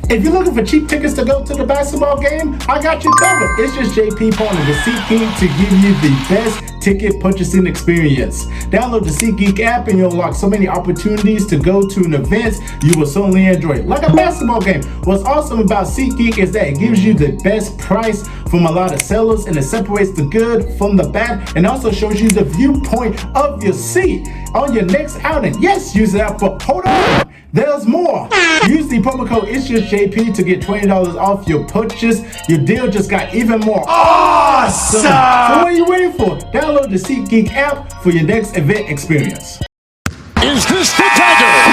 If you're looking for cheap tickets to go to the basketball game, I got you covered. It's just JP Pawn and the SeatGeek to give you the best ticket purchasing experience. Download the SeatGeek app and you'll unlock so many opportunities to go to an event you will certainly enjoy, like a basketball game. What's awesome about SeatGeek is that it gives you the best price from a lot of sellers, and it separates the good from the bad, and also shows you the viewpoint of your seat on your next outing. Yes, use that for, hold on, there's more. Use the promo code It'sJustJP to get $20 off your purchase. Your deal just got even more awesome. So what are you waiting for? Download the SeatGeek app for your next event experience. Is this the dagger?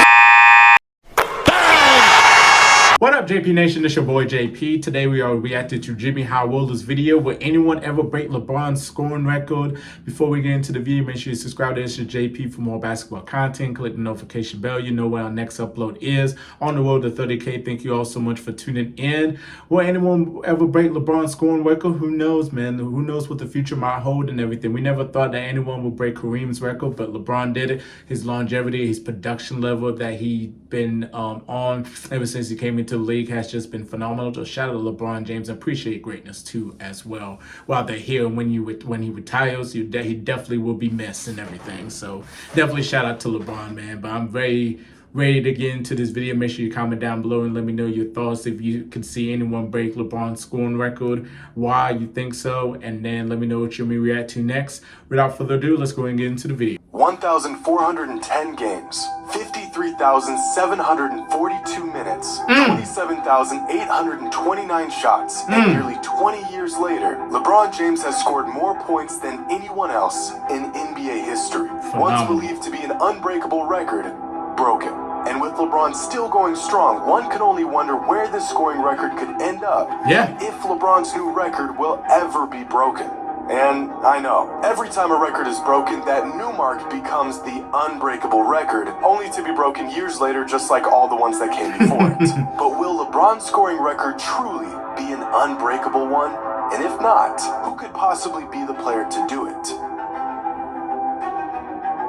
What up, JP Nation? It's your boy JP. Today we are reacting to Jimmy Howard's video. Will anyone ever break LeBron's scoring record? Before we get into the video, make sure you subscribe to JP for more basketball content. Click the notification bell. You know when our next upload is. On the road to 30K. Thank you all so much for tuning in. Will anyone ever break LeBron's scoring record? Who knows, man? Who knows what the future might hold and everything. We never thought that anyone would break Kareem's record, but LeBron did it. His longevity, his production level that he's been on ever since he came into the league has just been phenomenal. So shout out to LeBron James. I appreciate greatness too as well. While they're here, when he retires, he definitely will be missed and everything. So definitely shout out to LeBron, man. But I'm very ready to get into this video. Make sure you comment down below and let me know your thoughts. If you can see anyone break LeBron's scoring record, why you think so, and then let me know what you may react to next. Without further ado, let's go and get into the video. 1,410 games, 53,742 minutes, 27,829 shots, and nearly 20 years later, LeBron James has scored more points than anyone else in NBA history. Once believed to be an unbreakable record, broken. And with LeBron still going strong, one can only wonder where this scoring record could end up. Yeah. If LeBron's new record will ever be broken. And I know, every time a record is broken, that new mark becomes the unbreakable record, only to be broken years later, just like all the ones that came before it. But will LeBron's scoring record truly be an unbreakable one? And if not, who could possibly be the player to do it?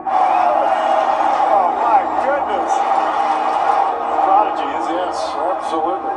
Oh my goodness! Prodigy is, yes, absolutely.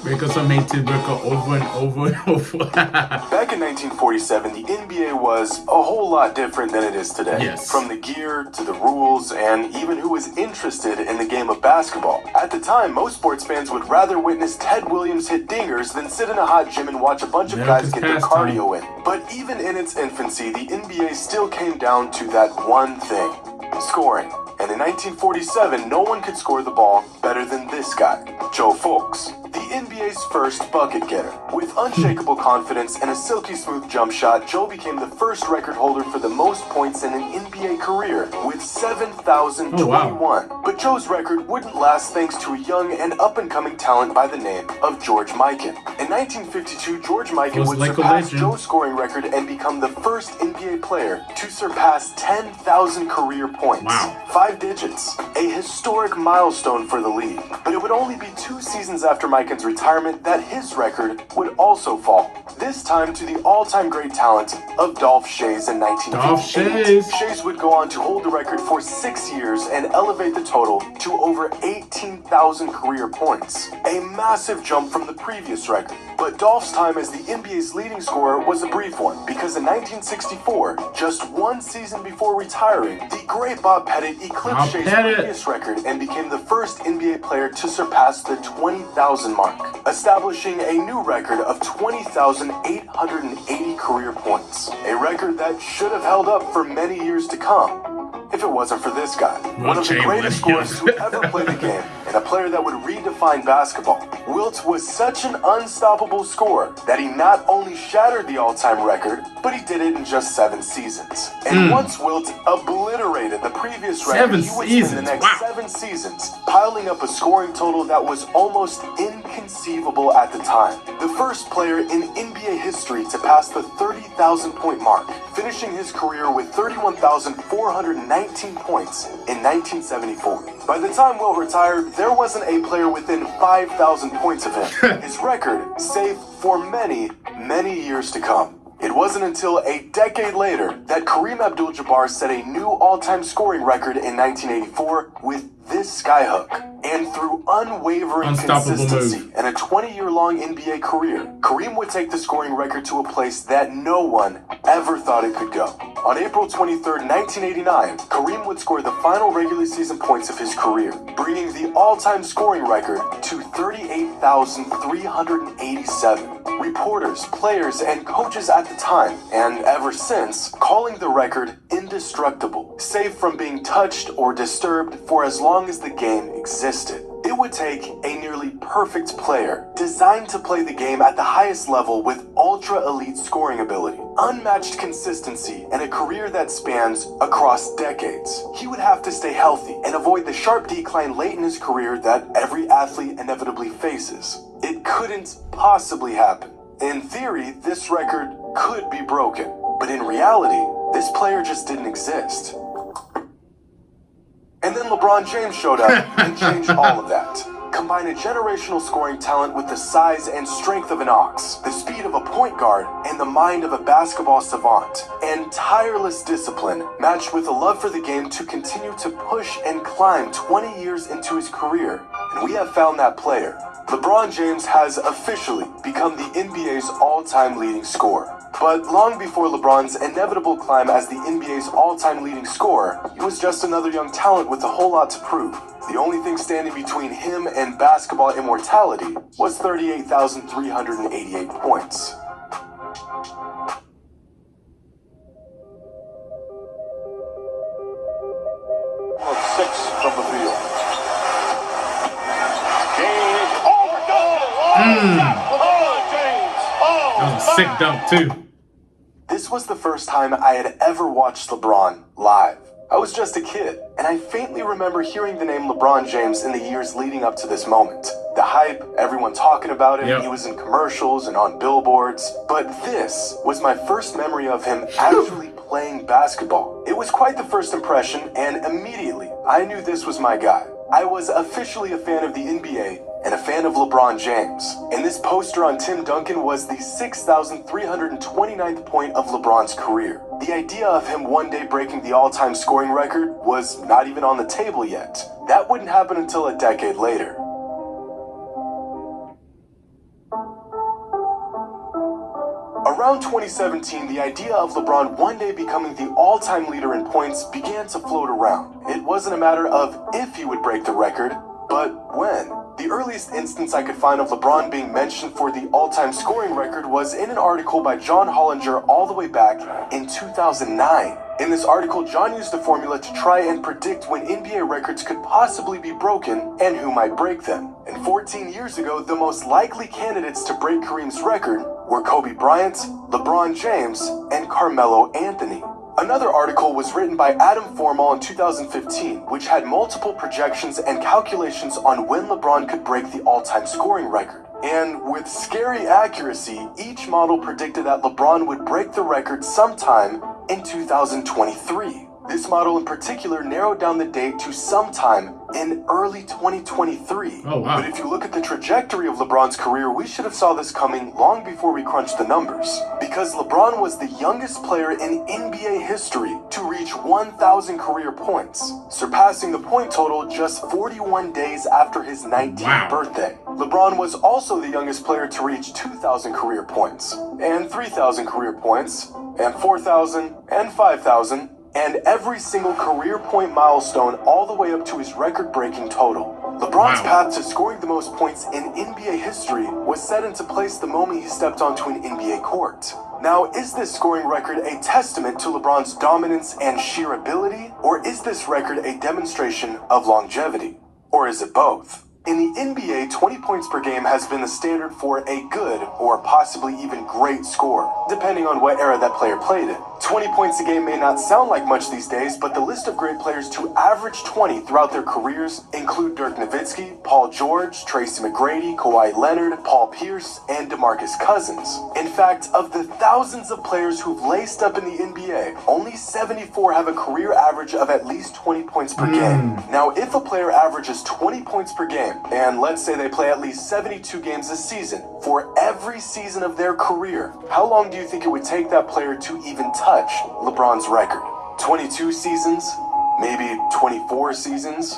Records are made to record over and over and over. Back in 1947, the NBA was a whole lot different than it is today. Yes. From the gear to the rules and even who was interested in the game of basketball. At the time, most sports fans would rather witness Ted Williams hit dingers than sit in a hot gym and watch a bunch of guys get their cardio in. But even in its infancy, the NBA still came down to that one thing: scoring. And in 1947, no one could score the ball better than this guy, Joe Fulks, the NBA's first bucket getter. With unshakable confidence and a silky smooth jump shot, Joe became the first record holder for the most points in an NBA career, with 7,021. Oh, wow. But Joe's record wouldn't last thanks to a young and up-and-coming talent by the name of George Mikan. In 1952, George Mikan would surpass Joe's scoring record and become the first NBA player to surpass 10,000 career points. Wow. 5 digits, a historic milestone for the league. But it would only be 2 seasons after Mikan's retirement that his record would also fall. This time to the all-time great talent of Dolph Schayes in 1958. Schayes would go on to hold the record for 6 years and elevate the total to over 18,000 career points. A massive jump from the previous record. But Dolph's time as the NBA's leading scorer was a brief one, because in 1964, just 1 season before retiring, the great Bob Pettit eclipsed Schayes' previous record and became the first NBA player to surpass the 20,000 mark, establishing a new record of 20,880 career points. A record that should have held up for many years to come, if it wasn't for this guy. One of the greatest scorers who ever played the game, and a player that would redefine basketball. Wilt was such an unstoppable scorer that he not only shattered the all-time record, but he did it in just 7 seasons. And once Wilt obliterated the previous record, he would spend the next 7 seasons piling up a scoring total that was almost inconceivable at the time. The first player in NBA history to pass the 30,000 point mark, finishing his career with 31,419 points in 1974. By the time Wilt retired, there wasn't a player within 5,000 points of him. His record safe for many, many years to come. It wasn't until a decade later that Kareem Abdul-Jabbar set a new all-time scoring record in 1984 with this skyhook. And through unwavering consistency and a 20-year-long NBA career, Kareem would take the scoring record to a place that no one ever thought it could go. On April 23rd, 1989, Kareem would score the final regular season points of his career, bringing the all-time scoring record to 38,387. Reporters, players, and coaches at the time, and ever since, calling the record indestructible, safe from being touched or disturbed for as long as the game existed. It would take a nearly perfect player, designed to play the game at the highest level with ultra-elite scoring ability, unmatched consistency, and a career that spans across decades. He would have to stay healthy and avoid the sharp decline late in his career that every athlete inevitably faces. It couldn't possibly happen. In theory, this record could be broken, but in reality, this player just didn't exist. And then LeBron James showed up and changed all of that. Combine a generational scoring talent with the size and strength of an ox, the speed of a point guard, and the mind of a basketball savant, and tireless discipline matched with a love for the game to continue to push and climb 20 years into his career. And we have found that player. LeBron James has officially become the NBA's all-time leading scorer. But long before LeBron's inevitable climb as the NBA's all-time leading scorer, he was just another young talent with a whole lot to prove. The only thing standing between him and basketball immortality was 38,388 points. Well, 6 from the field. James. Oh, James. That was a sick dunk, too. This was the first time I had ever watched LeBron live. I was just a kid, and I faintly remember hearing the name LeBron James in the years leading up to this moment. The hype, everyone talking about him, He was in commercials and on billboards. But this was my first memory of him actually playing basketball. It was quite the first impression, and immediately I knew this was my guy. I was officially a fan of the NBA and a fan of LeBron James. And this poster on Tim Duncan was the 6,329th point of LeBron's career. The idea of him one day breaking the all-time scoring record was not even on the table yet. That wouldn't happen until a decade later. Around 2017, the idea of LeBron one day becoming the all-time leader in points began to float around. It wasn't a matter of if he would break the record, but when. The earliest instance I could find of LeBron being mentioned for the all-time scoring record was in an article by John Hollinger all the way back in 2009. In this article, John used a formula to try and predict when NBA records could possibly be broken and who might break them. And 14 years ago, the most likely candidates to break Kareem's record were Kobe Bryant, LeBron James, and Carmelo Anthony. Another article was written by Adam Formal in 2015, which had multiple projections and calculations on when LeBron could break the all-time scoring record. And with scary accuracy, each model predicted that LeBron would break the record sometime in 2023. This model in particular narrowed down the date to sometime in early 2023. Oh, wow. But if you look at the trajectory of LeBron's career, we should have saw this coming long before we crunched the numbers. Because LeBron was the youngest player in NBA history to reach 1,000 career points, surpassing the point total just 41 days after his 19th birthday. LeBron was also the youngest player to reach 2,000 career points, and 3,000 career points, and 4,000, and 5,000, and every single career point milestone all the way up to his record-breaking total. LeBron's path to scoring the most points in NBA history was set into place the moment he stepped onto an NBA court. Now, is this scoring record a testament to LeBron's dominance and sheer ability, or is this record a demonstration of longevity? Or is it both? In the NBA, 20 points per game has been the standard for a good or possibly even great score, depending on what era that player played in. 20 points a game may not sound like much these days, but the list of great players to average 20 throughout their careers include Dirk Nowitzki, Paul George, Tracy McGrady, Kawhi Leonard, Paul Pierce, and DeMarcus Cousins. In fact, of the thousands of players who've laced up in the NBA, only 74 have a career average of at least 20 points per game. Now, if a player averages 20 points per game, and let's say they play at least 72 games a season for every season of their career, how long do you think it would take that player to even touch LeBron's record? 22 seasons? Maybe 24 seasons?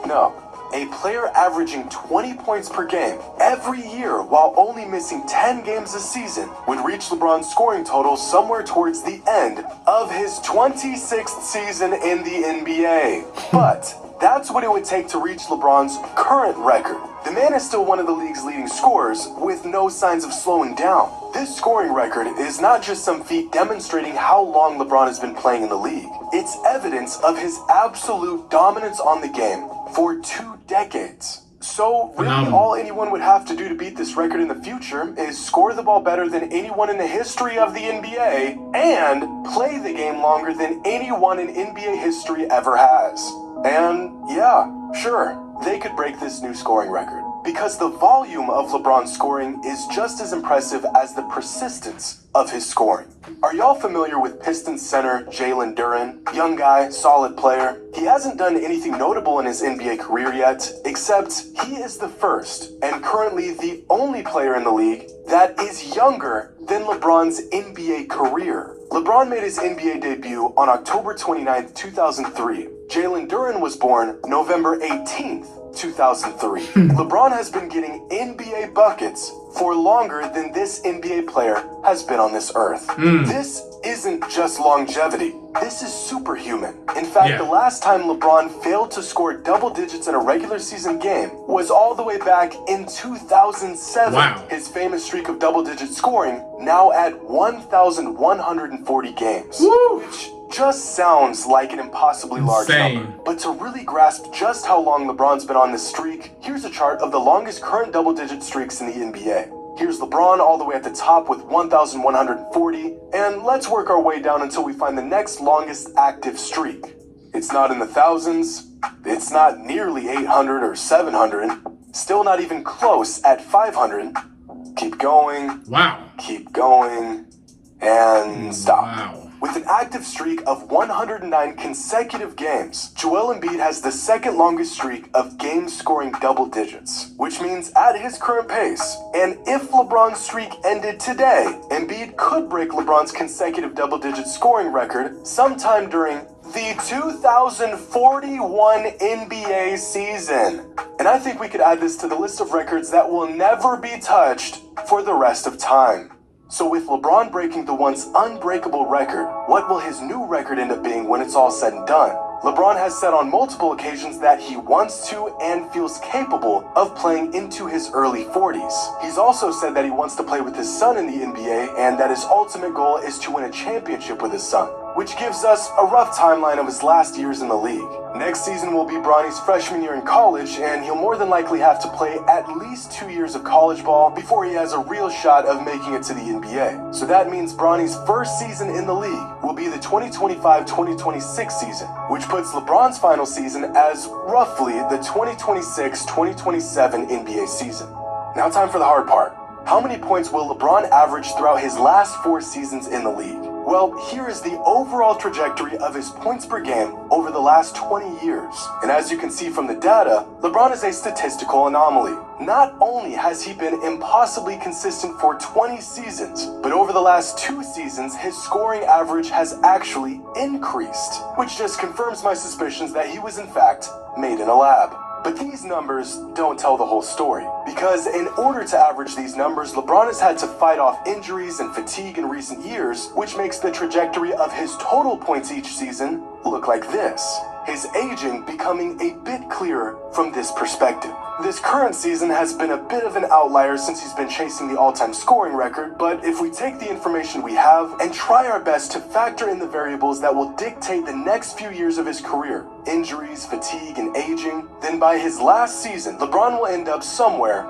No. A player averaging 20 points per game every year while only missing 10 games a season would reach LeBron's scoring total somewhere towards the end of his 26th season in the NBA. But that's what it would take to reach LeBron's current record. The man is still one of the league's leading scorers with no signs of slowing down. This scoring record is not just some feat demonstrating how long LeBron has been playing in the league. It's evidence of his absolute dominance on the game for 2 decades. So really all anyone would have to do to beat this record in the future is score the ball better than anyone in the history of the NBA and play the game longer than anyone in NBA history ever has. And yeah, sure, they could break this new scoring record because the volume of LeBron's scoring is just as impressive as the persistence of his scoring. Are y'all familiar with Pistons center Jalen Duren? Young guy, solid player. He hasn't done anything notable in his NBA career yet, except he is the first and currently the only player in the league that is younger than LeBron's NBA career. LeBron made his NBA debut on October 29, 2003. Jalen Duren was born November 18th, 2003. LeBron has been getting NBA buckets for longer than this NBA player has been on this earth. This isn't just longevity. This is superhuman. In fact, the last time LeBron failed to score double digits in a regular season game was all the way back in 2007. Wow. His famous streak of double-digit scoring now at 1,140 games. Woo! Which just sounds like an impossibly large number. But to really grasp just how long LeBron's been on this streak, here's a chart of the longest current double-digit streaks in the NBA. Here's LeBron all the way at the top with 1,140, and let's work our way down until we find the next longest active streak. It's not in the thousands, it's not nearly 800 or 700, still not even close at 500. Keep going. Wow. Keep going. And stop. Wow. With an active streak of 109 consecutive games, Joel Embiid has the second longest streak of games scoring double digits, which means at his current pace, and if LeBron's streak ended today, Embiid could break LeBron's consecutive double-digit scoring record sometime during the 2041 NBA season. And I think we could add this to the list of records that will never be touched for the rest of time. So with LeBron breaking the once unbreakable record, what will his new record end up being when it's all said and done? LeBron has said on multiple occasions that he wants to and feels capable of playing into his early 40s. He's also said that he wants to play with his son in the NBA and that his ultimate goal is to win a championship with his son, which gives us a rough timeline of his last years in the league. Next season will be Bronny's freshman year in college, and he'll more than likely have to play at least 2 years of college ball before he has a real shot of making it to the NBA. So that means Bronny's first season in the league will be the 2025-2026 season, which puts LeBron's final season as roughly the 2026-2027 NBA season. Now time for the hard part. How many points will LeBron average throughout his last 4 seasons in the league? Well, here is the overall trajectory of his points per game over the last 20 years. And as you can see from the data, LeBron is a statistical anomaly. Not only has he been impossibly consistent for 20 seasons, but over the last 2 seasons, his scoring average has actually increased, which just confirms my suspicions that he was in fact made in a lab. But these numbers don't tell the whole story, because in order to average these numbers, LeBron has had to fight off injuries and fatigue in recent years, which makes the trajectory of his total points each season look like this. His aging becoming a bit clearer from this perspective. This current season has been a bit of an outlier since he's been chasing the all-time scoring record, but if we take the information we have and try our best to factor in the variables that will dictate the next few years of his career, injuries, fatigue, and aging, then by his last season, LeBron will end up somewhere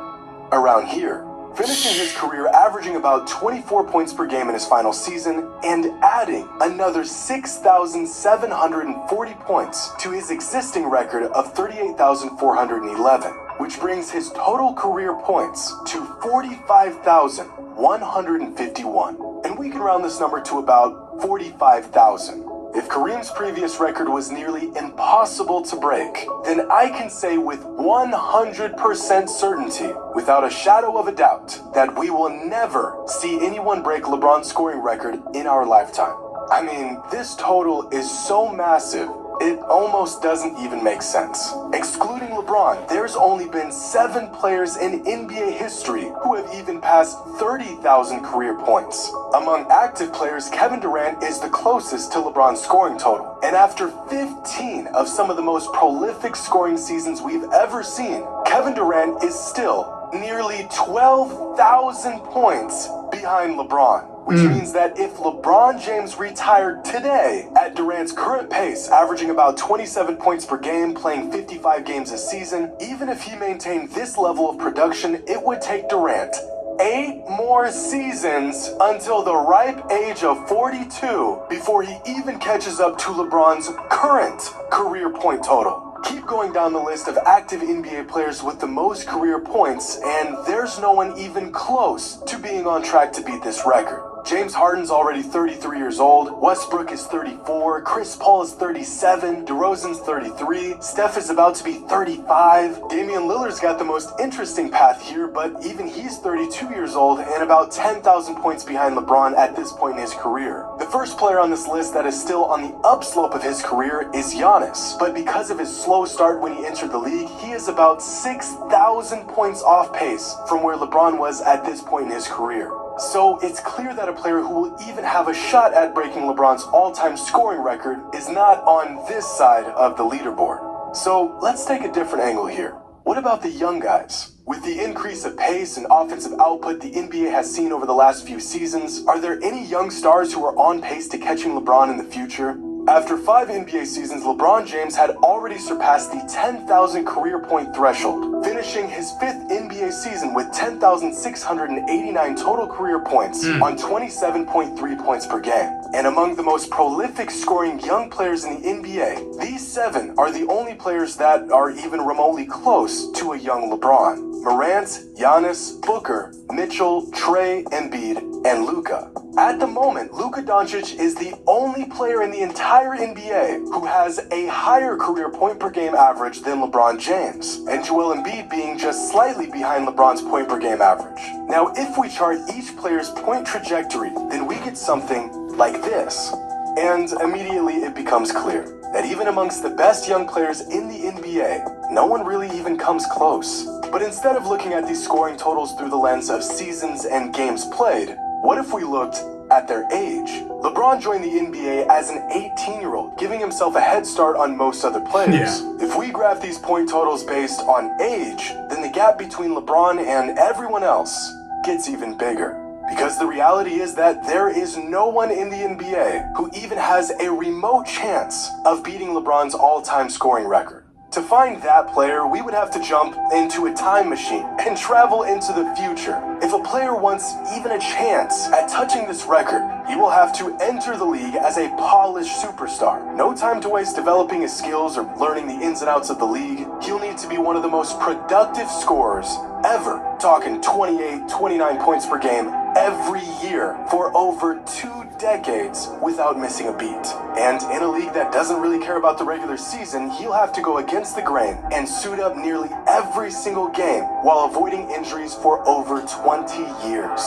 around here, finishing his career averaging about 24 points per game in his final season and adding another 6,740 points to his existing record of 38,411, which brings his total career points to 45,151. And we can round this number to about 45,000. If Kareem's previous record was nearly impossible to break, then I can say with 100% certainty, without a shadow of a doubt, that we will never see anyone break LeBron's scoring record in our lifetime. I mean, this total is so massive, it almost doesn't even make sense. Excluding LeBron, there's only been 7 players in NBA history who have even passed 30,000 career points. Among active players, Kevin Durant is the closest to LeBron's scoring total. And after 15 of some of the most prolific scoring seasons we've ever seen, Kevin Durant is still nearly 12,000 points behind LeBron. Which means that if LeBron James retired today at Durant's current pace, averaging about 27 points per game, playing 55 games a season, even if he maintained this level of production, it would take Durant 8 more seasons until the ripe age of 42 before he even catches up to LeBron's current career point total. Keep going down the list of active NBA players with the most career points, and there's no one even close to being on track to beat this record. James Harden's already 33 years old, Westbrook is 34, Chris Paul is 37, DeRozan's 33, Steph is about to be 35, Damian Lillard's got the most interesting path here, but even he's 32 years old and about 10,000 points behind LeBron at this point in his career. The first player on this list that is still on the upslope of his career is Giannis, but because of his slow start when he entered the league, he is about 6,000 points off pace from where LeBron was at this point in his career. So it's clear that a player who will even have a shot at breaking LeBron's all-time scoring record is not on this side of the leaderboard. So let's take a different angle here. What about the young guys? With the increase of pace and offensive output the NBA has seen over the last few seasons, are there any young stars who are on pace to catching LeBron in the future? After 5 NBA seasons, LeBron James had already surpassed the 10,000 career point threshold, finishing his 5th NBA season with 10,689 total career points on 27.3 points per game. And among the most prolific scoring young players in the NBA, these 7 are the only players that are even remotely close to a young LeBron. Morant, Giannis, Booker, Mitchell, Trey, Embiid, and Luka. At the moment, Luka Doncic is the only player in the entire NBA who has a higher career point per game average than LeBron James, and Joel Embiid being just slightly behind LeBron's point per game average. Now, if we chart each player's point trajectory, then we get something like this. And immediately it becomes clear that even amongst the best young players in the NBA, no one really even comes close. But instead of looking at these scoring totals through the lens of seasons and games played, what if we looked at their age? LeBron joined the NBA as an 18-year-old, giving himself a head start on most other players. If we graph these point totals based on age, then the gap between LeBron and everyone else gets even bigger. Because the reality is that there is no one in the NBA who even has a remote chance of beating LeBron's all-time scoring record. To find that player, we would have to jump into a time machine and travel into the future. If a player wants even a chance at touching this record, he will have to enter the league as a polished superstar. No time to waste developing his skills or learning the ins and outs of the league. He'll need to be one of the most productive scorers ever, talking 28, 29 points per game every year for over 2 decades without missing a beat. And in a league that doesn't really care about the regular season, he'll have to go against the grain and suit up nearly every single game while avoiding injuries for over 20 years.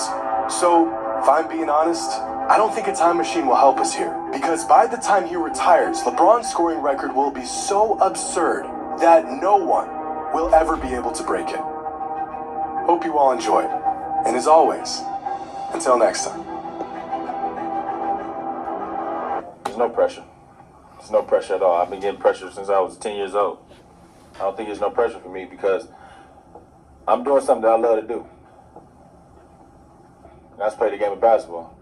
So, if I'm being honest, I don't think a time machine will help us here, because by the time he retires, LeBron's scoring record will be so absurd that no one will ever be able to break it. Hope you all enjoyed. And as always, until next time. There's no pressure. There's no pressure at all. I've been getting pressure since I was 10 years old. I don't think there's no pressure for me because I'm doing something that I love to do. And that's play the game of basketball.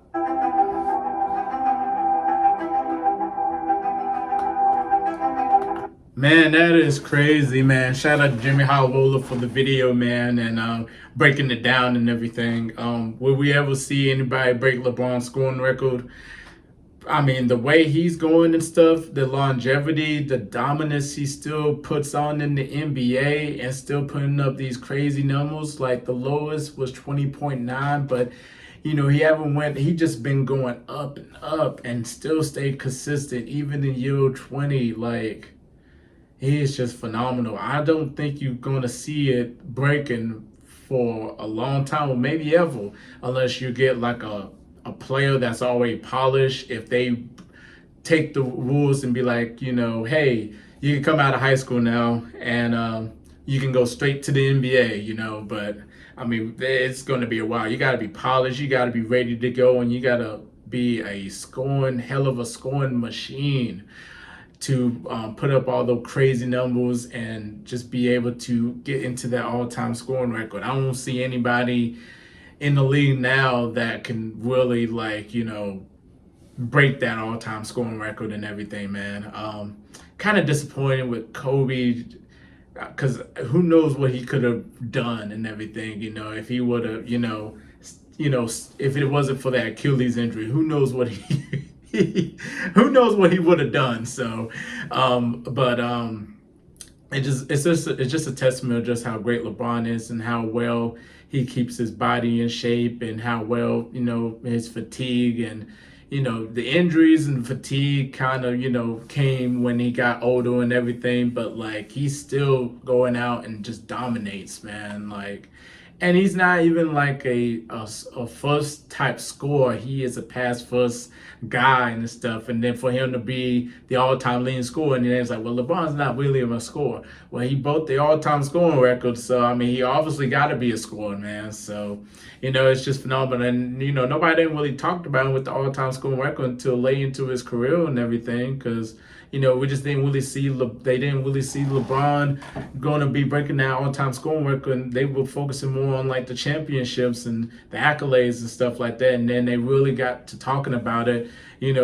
Man, that is crazy, man. Shout out to Jimmy Howell for the video, man, and breaking it down and everything. Will we ever see anybody break LeBron's scoring record? I mean, the way he's going and stuff, the longevity, the dominance he still puts on in the NBA and still putting up these crazy numbers. Like the lowest was 20.9, but he haven't went. He just been going up and up and still stayed consistent even in year 20. Like, he is just phenomenal. I don't think you're gonna see it breaking for a long time, or maybe ever, unless you get like a player that's already polished. If they take the rules and be like, hey, you can come out of high school now and you can go straight to the NBA, but I mean, it's going to be a while. You got to be polished, you got to be ready to go, and you got to be a hell of a scoring machine to put up all those crazy numbers and just be able to get into that all-time scoring record. I don't see anybody in the league now that can really, like, break that all-time scoring record and everything, man. Kind of disappointed with Kobe, because who knows what he could have done and everything, if he would have, if it wasn't for that Achilles injury, who knows what who knows what he would have done. So, it's just a testament of just how great LeBron is and how well he keeps his body in shape and how well, his fatigue and, the injuries and fatigue kind of, came when he got older and everything, but like he's still going out and just dominates, man. Like, and he's not even like a first type scorer. He is a pass first guy and stuff. And then for him to be the all-time leading scorer, and then it's like, well, LeBron's not really a scorer. Well, he broke the all-time scoring record, so I mean, he obviously got to be a scorer, man. So, it's just phenomenal. And nobody didn't really talk about him with the all-time scoring record until late into his career and everything, because we just didn't really see they didn't really see LeBron going to be breaking that all-time scoring record, and they were focusing more on like the championships and the accolades and stuff like that. And then they really got to talking about it, in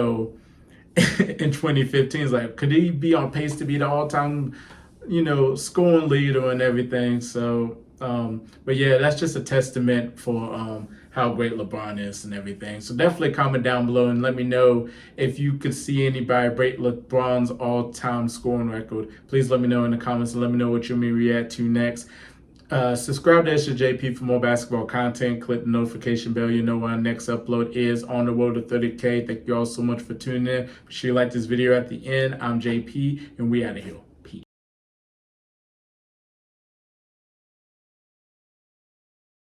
2015. It's like, could he be on pace to be the all-time, scoring leader and everything? So, but yeah, that's just a testament for how great LeBron is and everything. So definitely comment down below and let me know if you could see anybody break LeBron's all-time scoring record. Please let me know in the comments and let me know what you may react to next. Subscribe to JP for more basketball content. Click the notification bell. You know when our next upload is. On the road to 30K. Thank you all so much for tuning in. Be sure you like this video at the end. I'm JP, and we out of here.